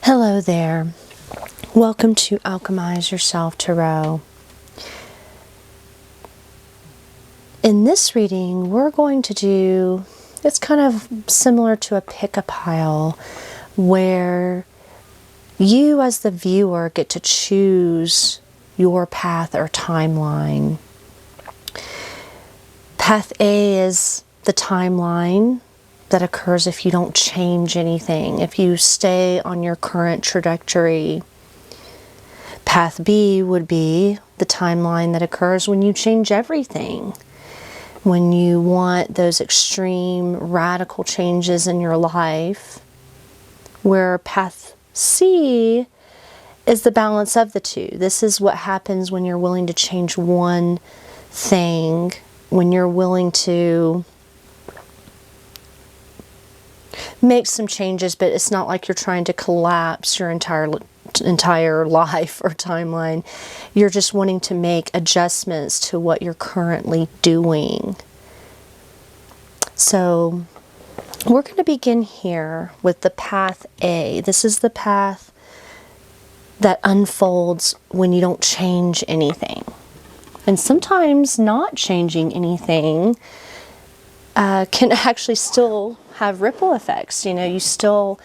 Hello there. Welcome to Alchemize Yourself Tarot. In this reading, we're going to do, it's kind of similar to a pick-a-pile where you as the viewer get to choose your path or timeline. Path A is the timeline that occurs if you don't change anything, if you stay on your current trajectory. Path B would be the timeline that occurs when you change everything, when you want those extreme radical changes in your life, where path C is the balance of the two. This is what happens when you're willing to change one thing, when you're willing to make some changes, but it's not like you're trying to collapse your entire life or timeline. You're just wanting to make adjustments to what you're currently doing. So we're going to begin here with the path A. This is the path that unfolds when you don't change anything. And sometimes not changing anything can actually still have ripple effects. You know, you still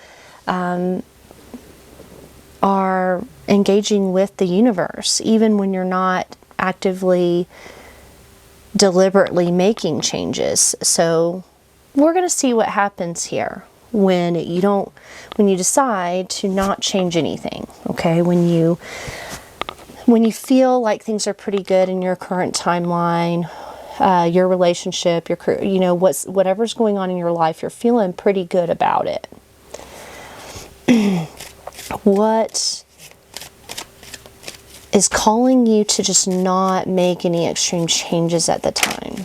are engaging with the universe, even when you're not actively, deliberately making changes. So we're going to see what happens here when you decide to not change anything. Okay, when you feel like things are pretty good in your current timeline, your relationship, your career, you know, whatever's going on in your life, you're feeling pretty good about it. What is calling you to just not make any extreme changes at the time?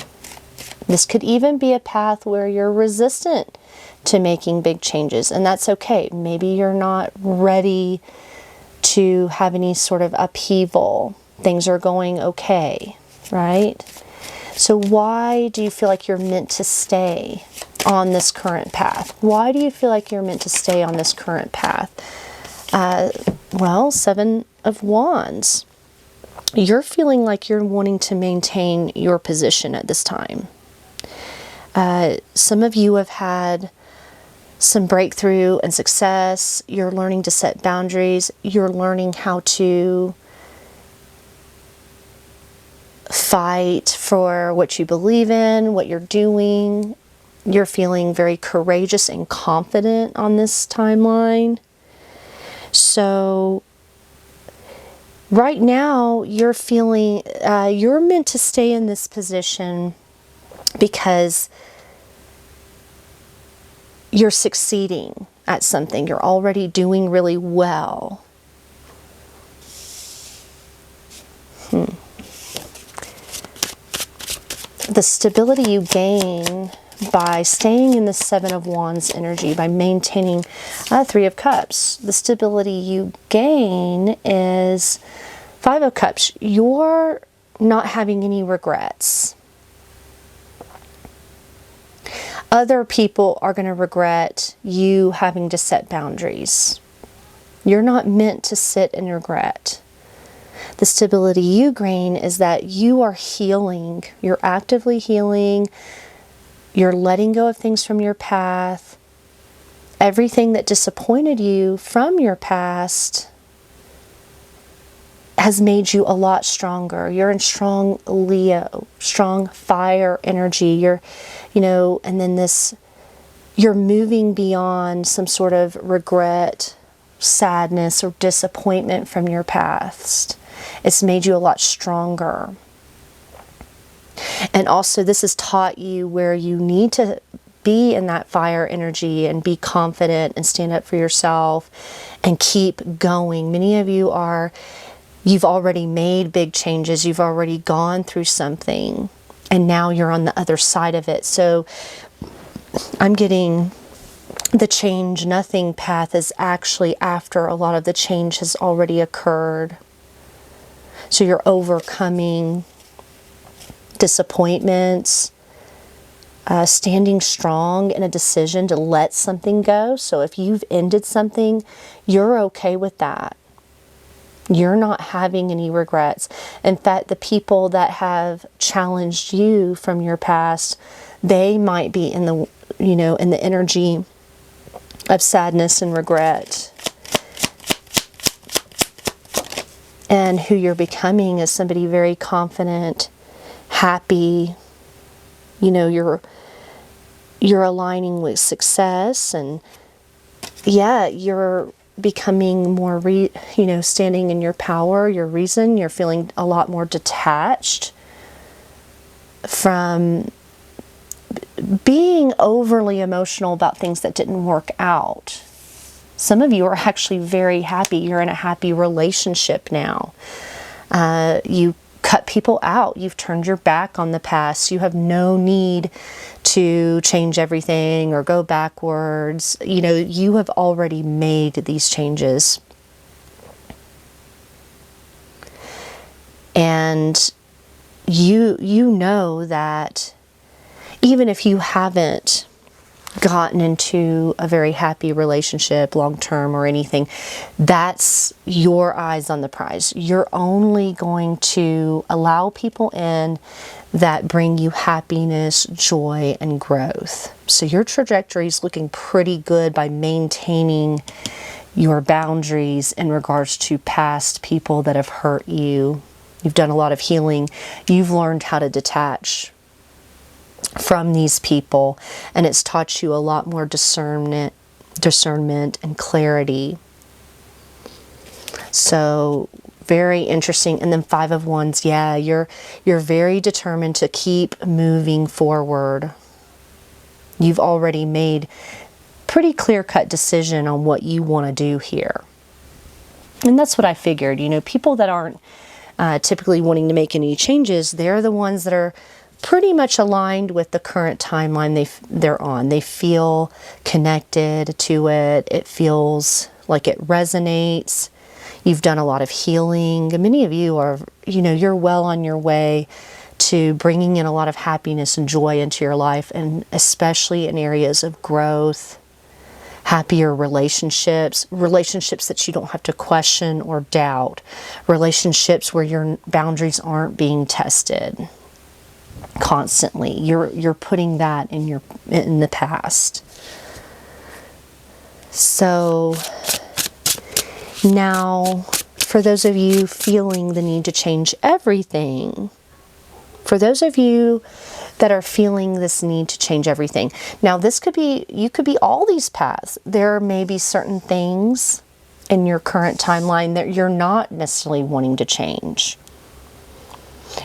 This could even be a path where you're resistant to making big changes, and that's okay. Maybe you're not ready to have any sort of upheaval. Things are going okay, right? So why do you feel like you're meant to stay on this current path? Why do you feel like you're meant to stay on this current path? Well, Seven of Wands. You're feeling like you're wanting to maintain your position at this time. Some of you have had some breakthrough and success. You're learning to set boundaries. You're learning how to fight for what you believe in, what you're doing. You're feeling very courageous and confident on this timeline. So right now you're feeling you're meant to stay in this position because you're succeeding at something. You're already doing really well. The stability you gain by staying in the Seven of Wands energy, by maintaining Three of Cups, the stability you gain is Five of Cups. You're not having any regrets. Other people are going to regret you having to set boundaries. You're not meant to sit and regret. The stability you gain is that you are healing. You're actively healing. You're letting go of things from your past. Everything that disappointed you from your past has made you a lot stronger. You're in strong Leo, strong fire energy. And then you're moving beyond some sort of regret, sadness, or disappointment from your past. It's made you a lot stronger. And also this has taught you where you need to be in that fire energy and be confident and stand up for yourself and keep going. Many of you you've already made big changes. You've already gone through something and now you're on the other side of it. So I'm getting the change nothing path is actually after a lot of the change has already occurred. So you're overcoming disappointments, standing strong in a decision to let something go. So if you've ended something, you're okay with that. You're not having any regrets. In fact, the people that have challenged you from your past, they might be in the, in the energy of sadness and regret. And who you're becoming is somebody very confident, happy. You're aligning with success, and you're becoming more standing in your power, your reason. You're feeling a lot more detached from being overly emotional about things that didn't work out. Some of you are actually very happy. You're in a happy relationship now. You cut people out. You've turned your back on the past. You have no need to change everything or go backwards. You have already made these changes. And you know that even if you haven't gotten into a very happy relationship long term or anything, that's your eyes on the prize. You're only going to allow people in that bring you happiness, joy, and growth. So your trajectory is looking pretty good by maintaining your boundaries in regards to past people that have hurt you. You've done a lot of healing. You've learned how to detach from these people, and it's taught you a lot more discernment and clarity. So very interesting. And then Five of Wands, you're very determined to keep moving forward. You've already made pretty clear-cut decision on what you want to do here. And that's what I figured. People that aren't typically wanting to make any changes, they're the ones that are pretty much aligned with the current timeline they're on. They feel connected to it. It feels like it resonates. You've done a lot of healing. Many of you are, you're well on your way to bringing in a lot of happiness and joy into your life, and especially in areas of growth, happier relationships that you don't have to question or doubt, relationships where your boundaries aren't being tested constantly. You're putting that in the past. So now, for those of you feeling the need to change everything, for those of you that are feeling this need to change everything, now you could be all these paths. There may be certain things in your current timeline that you're not necessarily wanting to change.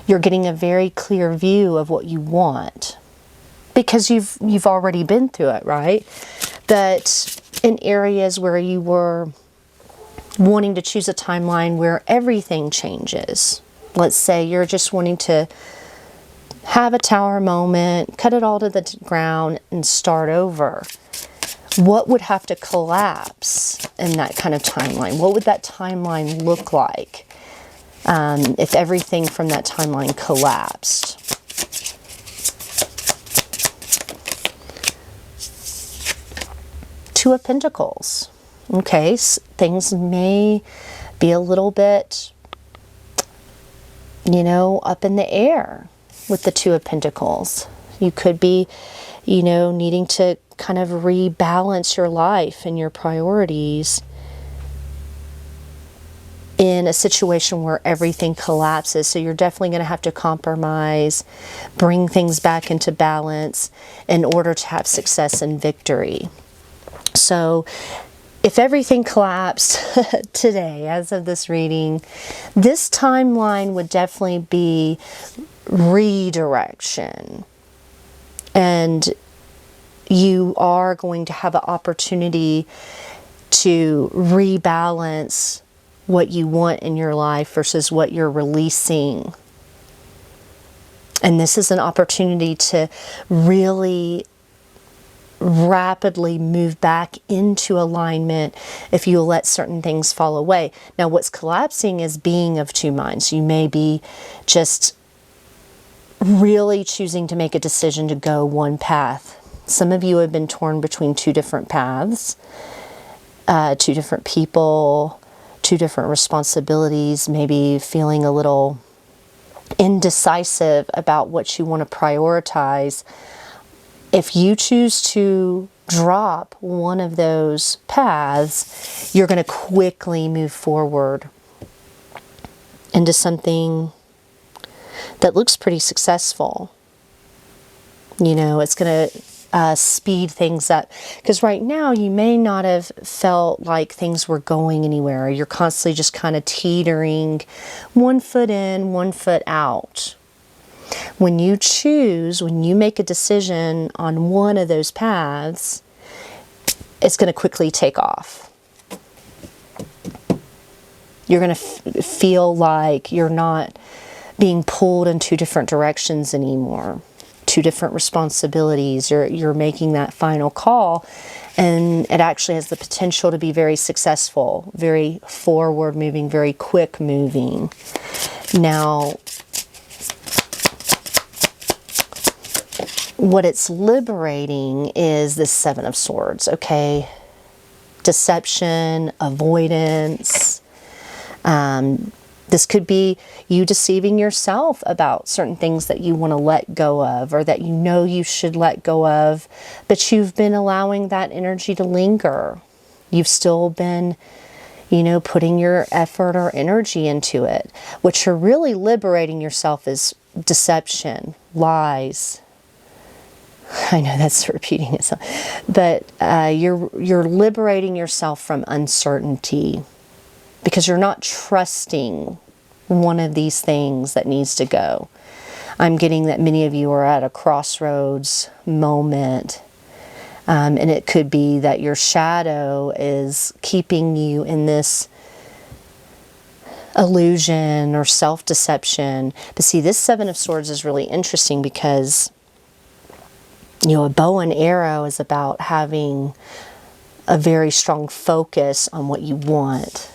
You're getting a very clear view of what you want because you've already been through it, right? But in areas where you were wanting to choose a timeline where everything changes, let's say you're just wanting to have a tower moment, cut it all to the ground, and start over. What would have to collapse in that kind of timeline? What would that timeline look like if everything from that timeline collapsed? Two of Pentacles. Okay, things may be a little bit, up in the air with the Two of Pentacles. You could be, needing to kind of rebalance your life and your priorities in a situation where everything collapses. So you're definitely going to have to compromise, bring things back into balance in order to have success and victory. So if everything collapsed today, as of this reading, this timeline would definitely be redirection. And you are going to have an opportunity to rebalance what you want in your life versus what you're releasing. And this is an opportunity to really rapidly move back into alignment if you let certain things fall away. Now, what's collapsing is being of two minds. You may be just really choosing to make a decision to go one path. Some of you have been torn between two different paths, two different people, two different responsibilities, maybe feeling a little indecisive about what you want to prioritize. If you choose to drop one of those paths, you're going to quickly move forward into something that looks pretty successful. You know, it's going to speed things up. Because right now you may not have felt like things were going anywhere. You're constantly just kind of teetering, one foot in, one foot out. When you choose, when you make a decision on one of those paths, it's going to quickly take off. You're going to feel like you're not being pulled in two different directions anymore, two different responsibilities. You're making that final call, and it actually has the potential to be very successful, very forward moving, very quick moving. Now, what it's liberating is the Seven of Swords, okay? Deception, avoidance. This could be you deceiving yourself about certain things that you want to let go of, or that you know you should let go of, but you've been allowing that energy to linger. You've still been, you know, putting your effort or energy into it. What you're really liberating yourself is deception, lies. I know that's repeating itself, but you're liberating yourself from uncertainty, because you're not trusting one of these things that needs to go. I'm getting that many of you are at a crossroads moment, and it could be that your shadow is keeping you in this illusion or self-deception. But see, this Seven of Swords is really interesting because, you know, a bow and arrow is about having a very strong focus on what you want.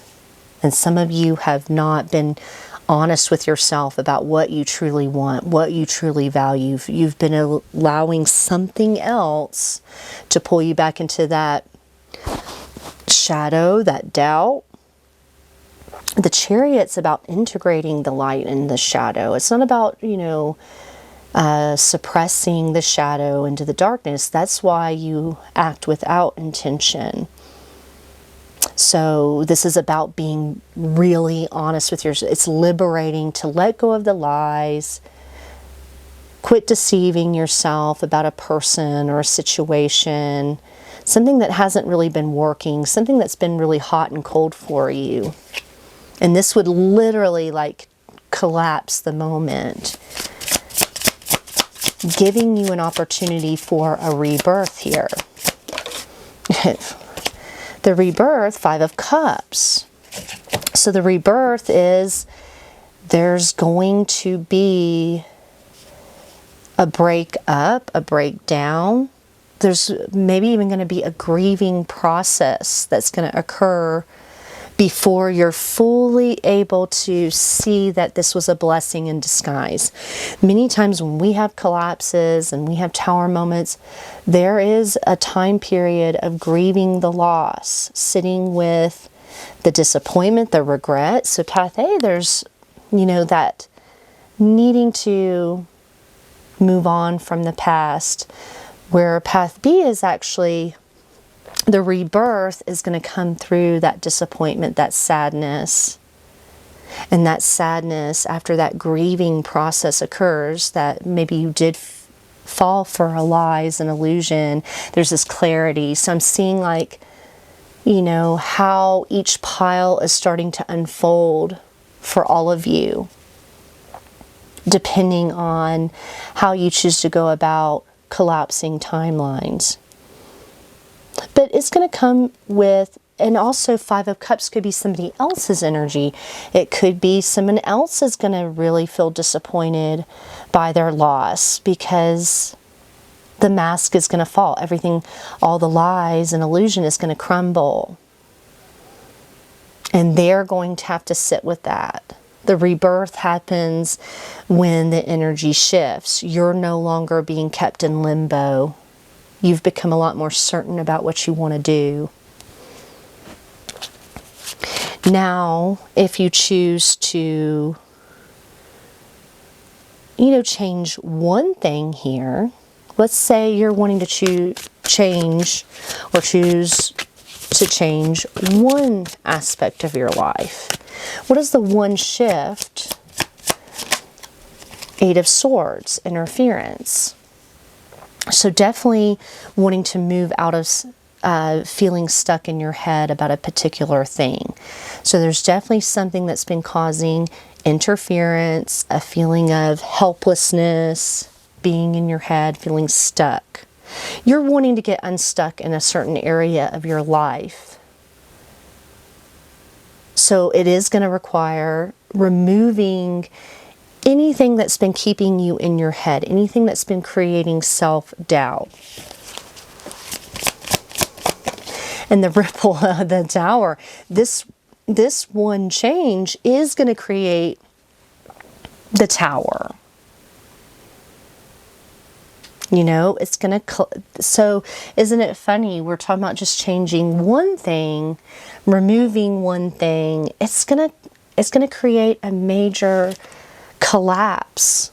And some of you have not been honest with yourself about what you truly want, what you truly value. You've been allowing something else to pull you back into that shadow, that doubt. The Chariot's about integrating the light and the shadow. It's not about, you know, suppressing the shadow into the darkness. That's why you act without intention. So this is about being really honest with yourself. It's liberating to let go of the lies, quit deceiving yourself about a person or a situation, something that hasn't really been working, something that's been really hot and cold for you. And this would literally like collapse the moment, giving you an opportunity for a rebirth here. The rebirth, Five of Cups. So the rebirth is there's going to be a breakup, a breakdown. There's maybe even going to be a grieving process that's going to occur before you're fully able to see that this was a blessing in disguise. Many times when we have collapses and we have tower moments, there is a time period of grieving the loss, sitting with the disappointment, the regret. So path A, there's, you know, that needing to move on from the past, where path B is actually the rebirth is going to come through that disappointment, that sadness. And that sadness, after that grieving process occurs, that maybe you did fall for a lies and illusion, there's this clarity. So I'm seeing like, you know, how each pile is starting to unfold for all of you, depending on how you choose to go about collapsing timelines. But it's going to come with, and also Five of Cups could be somebody else's energy. It could be someone else is going to really feel disappointed by their loss, because the mask is going to fall. Everything, all the lies and illusion is going to crumble. And they're going to have to sit with that. The rebirth happens when the energy shifts. You're no longer being kept in limbo. You've become a lot more certain about what you want to do. Now, if you choose to, change one thing here, let's say you're wanting to choose to change one aspect of your life. What is the one shift? Eight of Swords, interference. So definitely wanting to move out of feeling stuck in your head about a particular thing. So there's definitely something that's been causing interference, a feeling of helplessness, being in your head, feeling stuck. You're wanting to get unstuck in a certain area of your life. So it is going to require removing anything that's been keeping you in your head, anything that's been creating self-doubt. And the ripple of the Tower, this one change is going to create the Tower. It's going to, so isn't it funny? We're talking about just changing one thing, removing one thing. It's going to create a major collapse.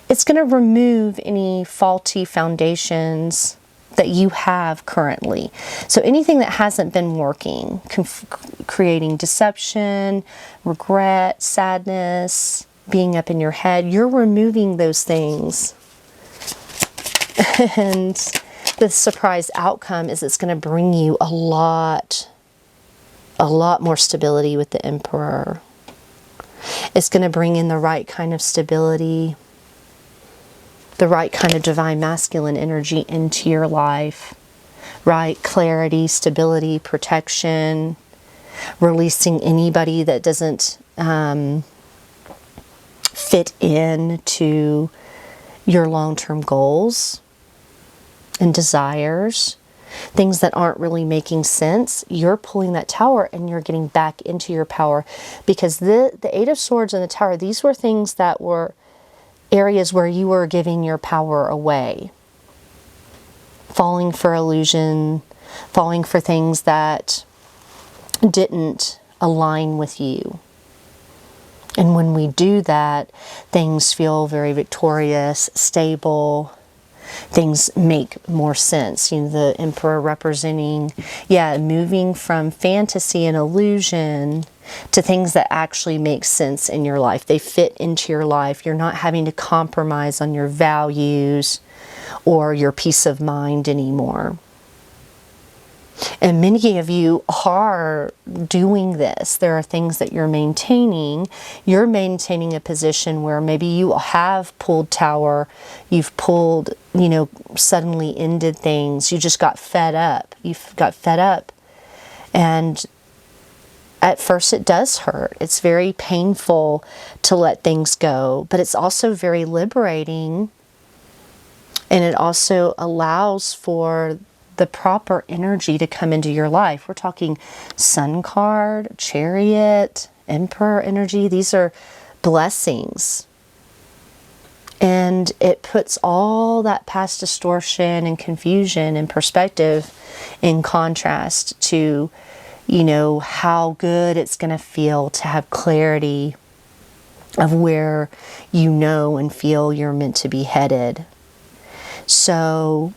It's going to remove any faulty foundations that you have currently. So anything that hasn't been working, creating deception, regret, sadness, being up in your head, you're removing those things. And the surprise outcome is it's going to bring you a lot more stability with the Emperor. It's going to bring in the right kind of stability, the right kind of divine masculine energy into your life, right? Clarity, stability, protection, releasing anybody that doesn't fit into your long-term goals and desires, things that aren't really making sense. You're pulling that Tower and you're getting back into your power, because the Eight of Swords and the Tower, these were things that were areas where you were giving your power away, falling for illusion, falling for things that didn't align with you. And when we do that, things feel very victorious, stable. Things make more sense. The Emperor representing, moving from fantasy and illusion to things that actually make sense in your life. They fit into your life. You're not having to compromise on your values or your peace of mind anymore. And many of you are doing this. There are things that you're maintaining. You're maintaining a position where maybe you have pulled Tower. You've pulled, suddenly ended things. You just got fed up. You've got fed up. And at first it does hurt. It's very painful to let things go. But it's also very liberating. And it also allows for the proper energy to come into your life. We're talking Sun card, Chariot, Emperor energy. These are blessings. And it puts all that past distortion and confusion and perspective in contrast to, how good it's going to feel to have clarity of where and feel you're meant to be headed. So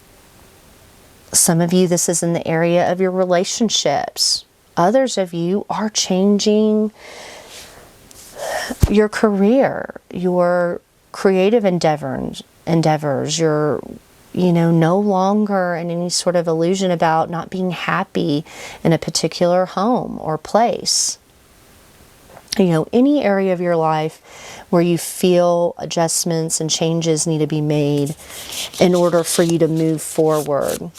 some of you, this is in the area of your relationships. Others of you are changing your career, your creative endeavors. You're, no longer in any sort of illusion about not being happy in a particular home or place. Any area of your life where you feel adjustments and changes need to be made in order for you to move forward.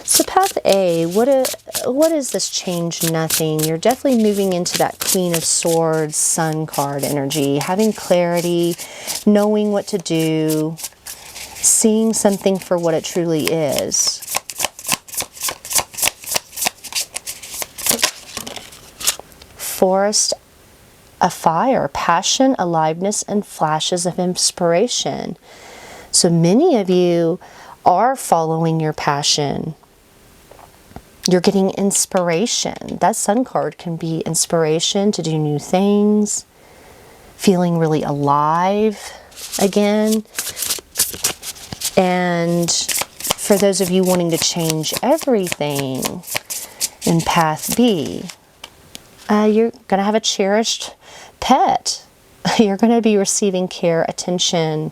So path A, what is this change? Nothing. You're definitely moving into that Queen of Swords, Sun card energy, having clarity, knowing what to do, seeing something for what it truly is. forest afire, passion, aliveness, and flashes of inspiration. So many of you are following your passion. You're getting inspiration. That Sun card can be inspiration to do new things, feeling really alive again. And for those of you wanting to change everything in Path B, you're going to have a cherished pet. You're going to be receiving care, attention.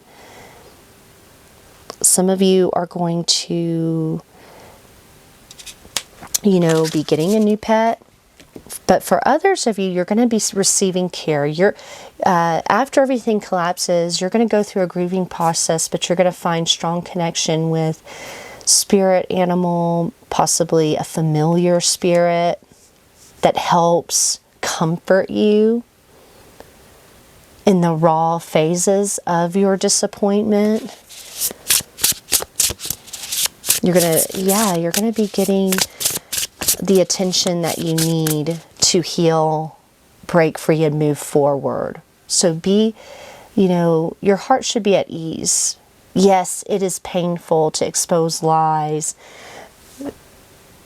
Some of you are going to, be getting a new pet. But for others of you, you're going to be receiving care. After everything collapses, you're going to go through a grieving process, but you're going to find strong connection with spirit, animal, possibly a familiar spirit that helps comfort you in the raw phases of your disappointment. You're going to be getting the attention that you need to heal, break free, and move forward. So your heart should be at ease. Yes, it is painful to expose lies,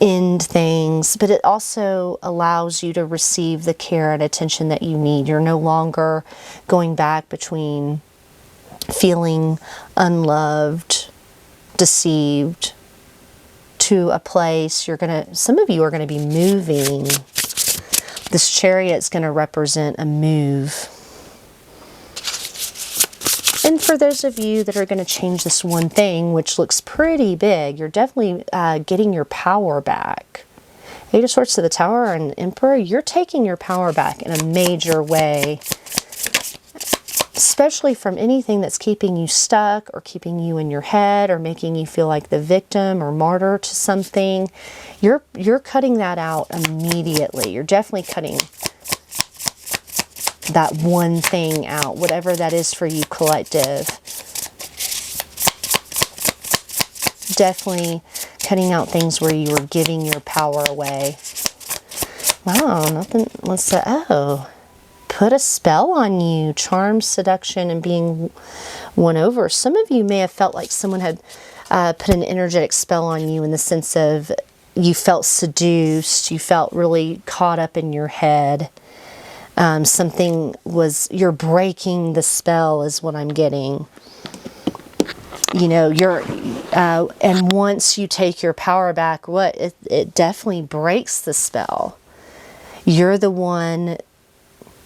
end things, but it also allows you to receive the care and attention that you need. You're no longer going back between feeling unloved, deceived, to a place. Some of you are going to be moving. This Chariot's going to represent a move. And for those of you that are going to change this one thing, which looks pretty big, you're definitely getting your power back. Eight of Swords to the Tower and Emperor, you're taking your power back in a major way. Especially from anything that's keeping you stuck or keeping you in your head or making you feel like the victim or martyr to something. You're cutting that out immediately. You're definitely cutting that one thing out, whatever that is for you, collective. Definitely cutting out things where you were giving your power away. Wow, nothing. Put a spell on you. Charm, seduction, and being won over. Some of you may have felt like someone had put an energetic spell on you in the sense of you felt seduced. You felt really caught up in your head. You're breaking the spell is what I'm getting. And once you take your power back, it definitely breaks the spell. You're the one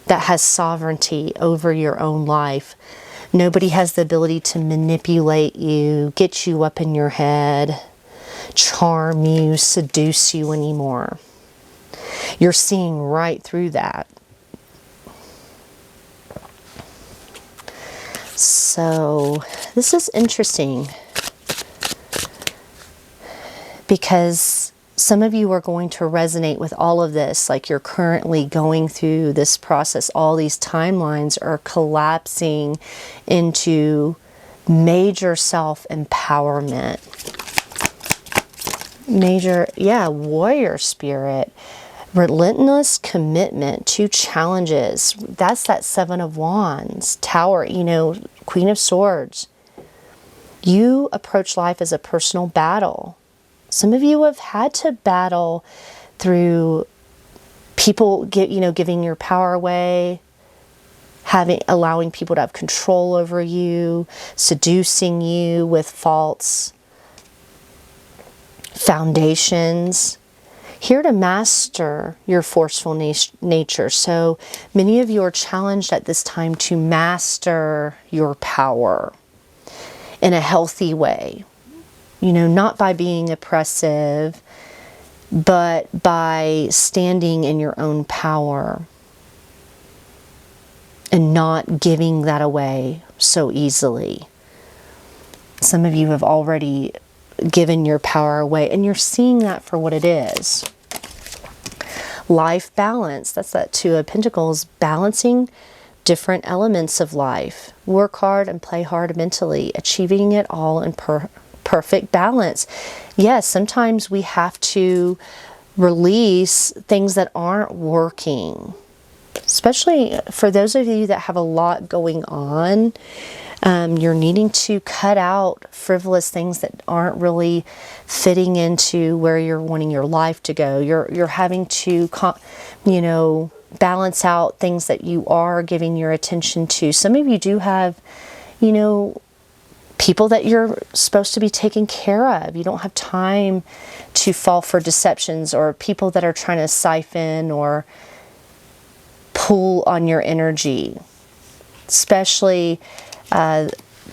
that has sovereignty over your own life. Nobody has the ability to manipulate you, get you up in your head, charm you, seduce you anymore. You're seeing right through that. So this is interesting because some of you are going to resonate with all of this, like you're currently going through this process. All these timelines are collapsing into major self-empowerment. Warrior spirit. Relentless commitment to challenges. That's that Seven of Wands. Tower, Queen of Swords. You approach life as a personal battle. Some of you have had to battle through people giving your power away, allowing people to have control over you, seducing you with false foundations. Here to master your forceful nature. So many of you are challenged at this time to master your power in a healthy way. Not by being oppressive, but by standing in your own power and not giving that away so easily. Some of you have already given your power away, and you're seeing that for what it is. Life balance, that's that Two of Pentacles, balancing different elements of life. Work hard and play hard mentally, achieving it all in perfect balance. Yes, sometimes we have to release things that aren't working. especially for those of you that have a lot going on. You're needing to cut out frivolous things that aren't really fitting into where you're wanting your life to go. You're having to, balance out things that you are giving your attention to. Some of you do have, people that you're supposed to be taking care of. You don't have time to fall for deceptions or people that are trying to siphon or pull on your energy, especially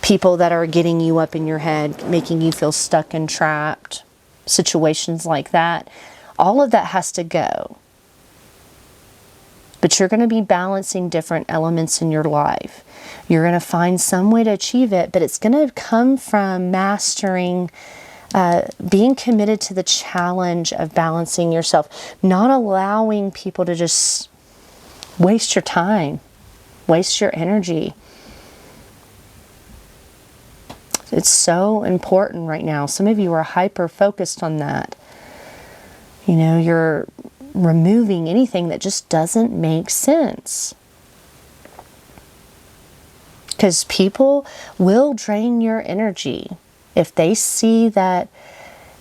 people that are getting you up in your head, making you feel stuck and trapped, situations like that. All of that has to go. But you're going to be balancing different elements in your life. You're going to find some way to achieve it, but it's going to come from mastering, being committed to the challenge of balancing yourself, not allowing people to just waste your time, waste your energy. It's so important right now. Some of you are hyper focused on that. You're removing anything that just doesn't make sense. Because people will drain your energy if they see that,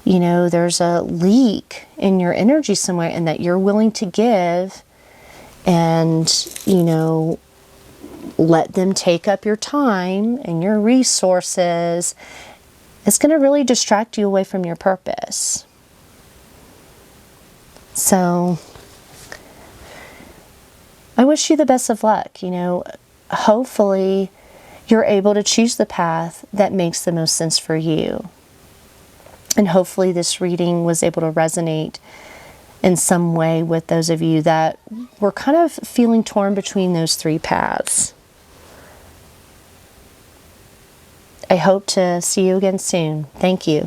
there's a leak in your energy somewhere and that you're willing to give and, let them take up your time and your resources. It's going to really distract you away from your purpose. So I wish you the best of luck. Hopefully you're able to choose the path that makes the most sense for you. And hopefully this reading was able to resonate in some way with those of you that were kind of feeling torn between those three paths. I hope to see you again soon. Thank you.